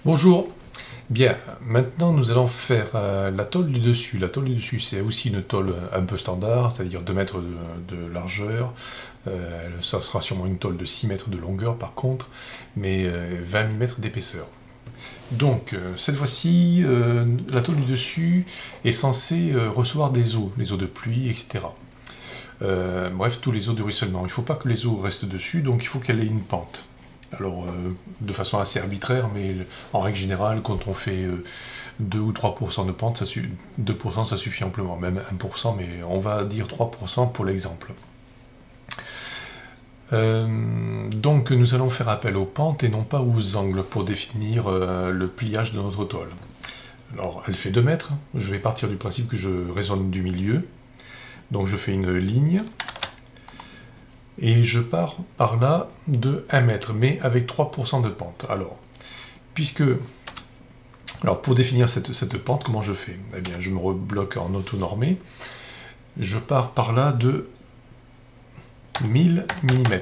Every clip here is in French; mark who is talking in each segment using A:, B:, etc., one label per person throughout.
A: Bonjour. Bien, maintenant nous allons faire la tôle du dessus. La tôle du dessus, c'est aussi une tôle un peu standard, c'est-à-dire 2 mètres de largeur. Ça sera sûrement une tôle de 6 mètres de longueur par contre, mais 20 mm d'épaisseur. Donc cette fois-ci, la tôle du dessus est censée recevoir des eaux, les eaux de pluie, etc. Bref, tous les eaux de ruissellement. Il ne faut pas que les eaux restent dessus, donc il faut qu'elle ait une pente. Alors, de façon assez arbitraire, mais en règle générale, quand on fait 2 ou 3% de pente, 2% ça suffit amplement, même 1%, mais on va dire 3% pour l'exemple. Donc nous allons faire appel aux pentes et non pas aux angles pour définir le pliage de notre tôle. Alors, elle fait 2 mètres, je vais partir du principe que je raisonne du milieu, donc je fais une ligne, et je pars par là de 1 mètre, mais avec 3% de pente. Alors, pour définir cette pente, comment je fais? Eh bien, je me rebloque en auto-normé. Je pars par là de 1000 mm.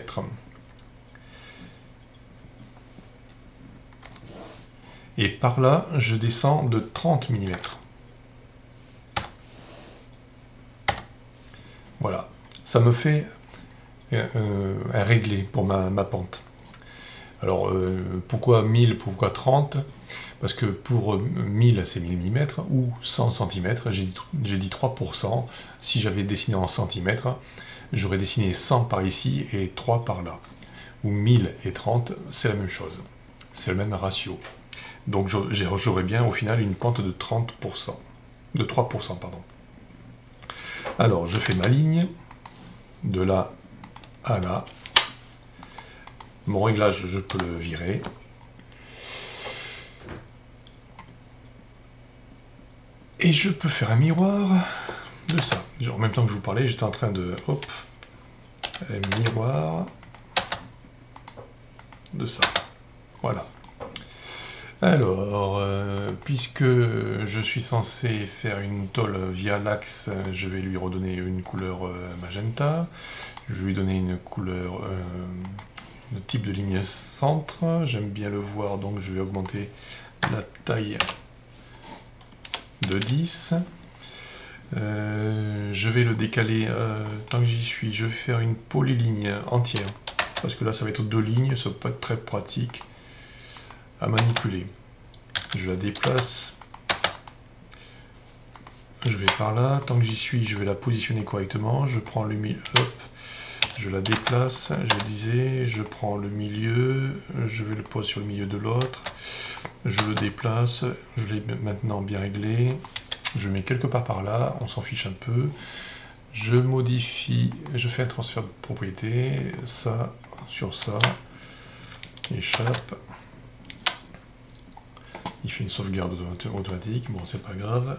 A: Et par là, je descends de 30 mm. Voilà. Ça me fait un réglé pour ma pente. Alors, pourquoi 1000, pourquoi 30? Parce que pour 1000, c'est 1000 mm, ou 100 cm, j'ai dit 3%. Si j'avais dessiné en centimètres, j'aurais dessiné 100 par ici et 3 par là. Ou 1000 et 30, c'est la même chose. C'est le même ratio. Donc j'aurais bien au final une pente de 30%. De 3%, pardon. Alors, je fais ma ligne, de là à là. Mon réglage, je peux le virer. Et je peux faire un miroir de ça. En même temps que je vous parlais, j'étais en train de... Hop. Un miroir de ça. Voilà. Alors, puisque je suis censé faire une tôle via l'axe, je vais lui redonner une couleur magenta. Je vais lui donner une couleur... le type de ligne centre. J'aime bien le voir, donc je vais augmenter la taille de 10. Je vais le décaler tant que j'y suis. Je vais faire une polyligne entière parce que là ça va être 2 lignes, ça peut pas être très pratique à manipuler. Je la déplace, je vais par là, tant que j'y suis je vais la positionner correctement. Je prends le milieu, hop, je la déplace, je disais, je prends le milieu, je vais le poser sur le milieu de l'autre, je le déplace, je l'ai maintenant bien réglé, je le mets quelque part par là, on s'en fiche un peu, je modifie, je fais un transfert de propriété, ça sur ça, échappe, il fait une sauvegarde automatique, bon c'est pas grave,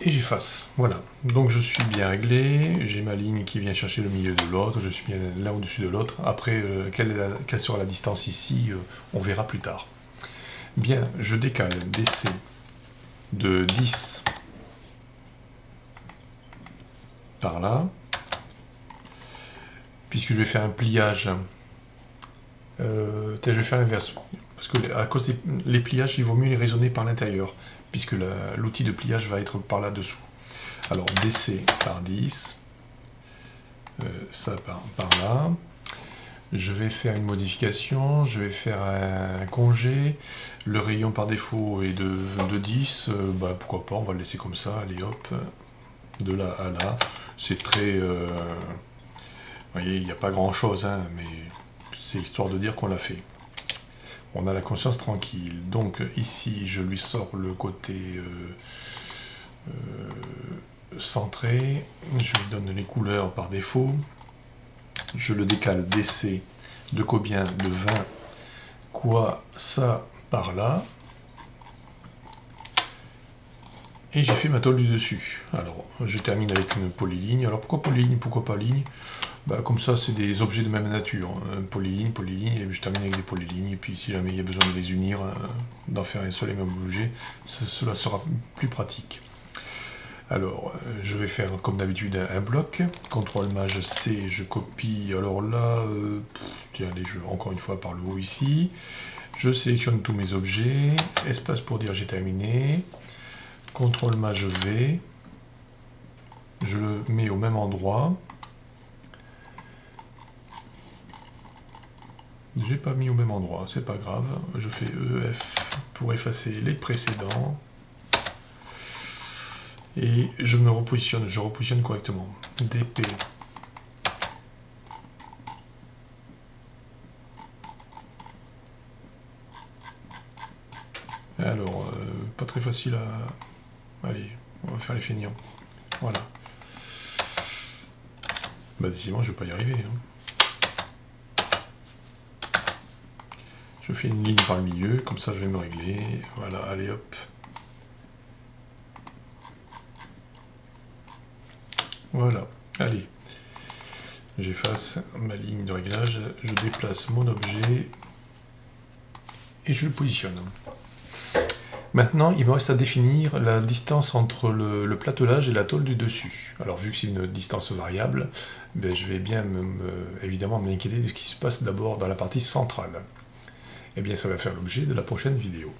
A: et j'efface, voilà. Donc je suis bien réglé, j'ai ma ligne qui vient chercher le milieu de l'autre, je suis bien là au-dessus de l'autre. Après, quelle sera la distance ici, on verra plus tard. Bien, je décale DC de 10 par là, puisque je vais faire un pliage, je vais faire l'inverse, parce que à cause des pliages, il vaut mieux les raisonner par l'intérieur, puisque l'outil de pliage va être par là-dessous. Alors DC par 10, ça par là. Je vais faire une modification, je vais faire un congé. Le rayon par défaut est de 10, pourquoi pas, on va le laisser comme ça, allez hop, de là à là. C'est très... vous voyez, il n'y a pas grand chose, hein, mais c'est histoire de dire qu'on l'a fait. On a la conscience tranquille. Donc ici, je lui sors le côté centré. Je lui donne les couleurs par défaut. Je le décale DC de combien? De 20. Quoi? Ça par là. Et j'ai fait ma tôle du dessus. Alors, je termine avec une polyligne. Alors pourquoi polyligne? Pourquoi pas ligne? Comme ça, c'est des objets de même nature. Polyligne, et je termine avec des polylignes. Et puis, si jamais il y a besoin de les unir, d'en faire un seul et même objet, cela sera plus pratique. Alors, je vais faire comme d'habitude un bloc. CTRL C, je copie. Alors là, tiens, allez, encore une fois par le haut ici. Je sélectionne tous mes objets, espace pour dire j'ai terminé, CTRL-MA je vais, je le mets au même endroit. J'ai pas mis au même endroit, c'est pas grave, je fais EF pour effacer les précédents. Et je repositionne correctement. DP. Alors, pas très facile à... Allez, on va faire les feignants. Voilà. Bah décidément, je vais pas y arriver. Je fais une ligne par le milieu, comme ça je vais me régler. Voilà, allez hop. Voilà, allez. J'efface ma ligne de réglage, je déplace mon objet et je le positionne. Maintenant, il me reste à définir la distance entre le platelage et la tôle du dessus. Alors, vu que c'est une distance variable, ben, je vais bien évidemment m'inquiéter de ce qui se passe d'abord dans la partie centrale. Eh bien, ça va faire l'objet de la prochaine vidéo.